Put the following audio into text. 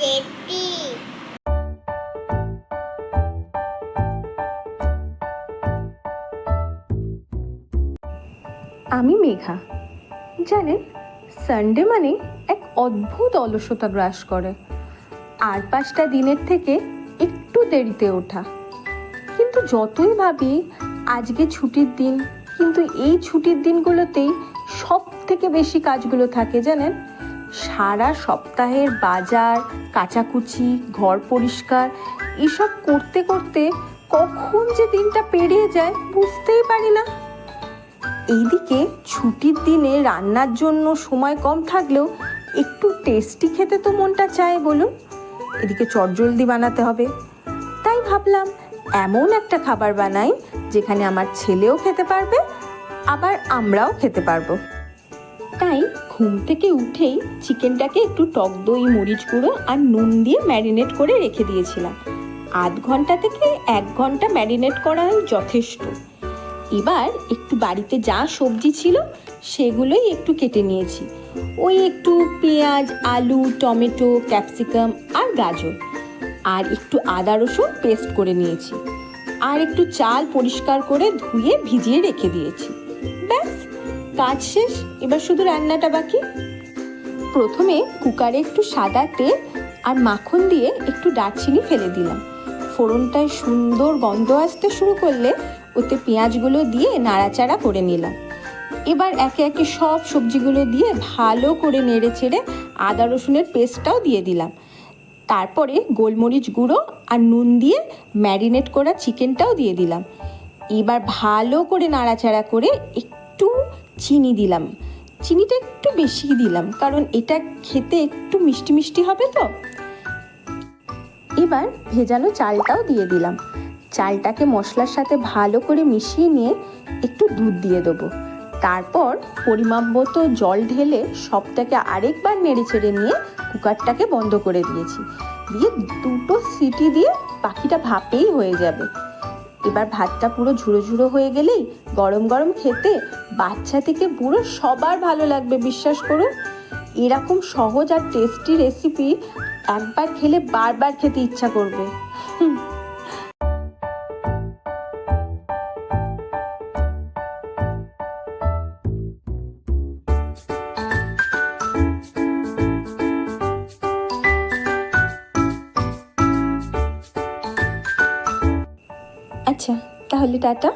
জেঠি। আমি মেঘা। জানেন, সানডে মানে এক অদ্ভুত অলসতা গ্রাস করে। আর 5টা দিনের থেকে একটু দেরিতে ওঠা। কিন্তু যতই ভাবি আজকে ছুটির দিন, কিন্তু এই ছুটির দিনগুলোতেই সব থেকে বেশি কাজগুলো থাকে জানেন। সারা সপ্তাহের বাজার, কাচাকুচি, ঘর পরিষ্কার এসব করতে করতে কখন যে দিনটা পেরিয়ে যায় বুঝতেই পারি না। এইদিকে ছুটির দিনে রান্নার জন্য সময় কম থাকলেও একটু টেস্টি খেতে তো মনটা চায় বলুন। এদিকে চটজলদি বানাতে হবে, তাই ভাবলাম এমন একটা খাবার বানাই যেখানে আমার ছেলেও খেতে পারবে, আবার আমরাও খেতে পারবো। তাই ঘুম থেকে উঠেই চিকেনটাকে একটু টক দই, মরিচ গুঁড়ো আর নুন দিয়ে ম্যারিনেট করে রেখে দিয়েছিলাম। আধ ঘন্টা থেকে 1 ঘন্টা ম্যারিনেট করাই যথেষ্ট। এবার একটু বাড়িতে যা সবজি ছিল সেগুলোই একটু কেটে নিয়েছি। ওই একটু পেঁয়াজ, আলু, টমেটো, ক্যাপসিকাম আর গাজর, আর একটু আদা রসুন পেস্ট করে নিয়েছি। আর একটু চাল পরিষ্কার করে ধুয়ে ভিজিয়ে রেখে দিয়েছি। ব্যাস, কাজ শেষ। এবার শুধু রান্নাটা বাকি। প্রথমে কুকারে একটু সাদা তেল আর মাখন দিয়ে একটু দারচিনি ফেলে দিলাম। ফোড়নটায় সুন্দর গন্ধ আসতে শুরু করলে ওতে পেঁয়াজগুলো দিয়ে নাড়াচাড়া করে নিলাম। এবার একে একে সব সবজিগুলো দিয়ে ভালো করে নেড়ে চেড়ে আদা রসুনের পেস্টটাও দিয়ে দিলাম। তারপরে গোলমরিচ গুঁড়ো আর নুন দিয়ে ম্যারিনেট করা চিকেনটাও দিয়ে দিলাম। এবার ভালো করে নাড়াচাড়া করে একটু চিনি দিলাম। চিনিটা একটু বেশি দিলাম, কারণ এটা খেতে একটু মিষ্টি মিষ্টি হবে তো। এবার ভেজানো চালটাও দিয়ে দিলাম। চালটাকে মশলার সাথে ভালো করে মিশিয়ে নিয়ে একটু দুধ দিয়ে দেবো। তারপর পরিমাপ মতো জল ঢেলে সবটাকে আরেকবার নেড়ে চেড়ে নিয়ে কুকারটাকে বন্ধ করে দিয়েছি। দিয়ে 2টো সিটি দিয়ে বাকিটা ভাপেই হয়ে যাবে। এবার ভাতটা পুরো ঝুড়ো ঝুড়ো হয়ে গেলেই গরম গরম খেতে বাচ্চা থেকে বুড়ো সবার ভালো লাগবে, বিশ্বাস করুন। এরকম সহজ আর টেস্টি রেসিপি একবার খেলে বারবার খেতে ইচ্ছা করবে। আচ্ছা, তাহলে টাটা।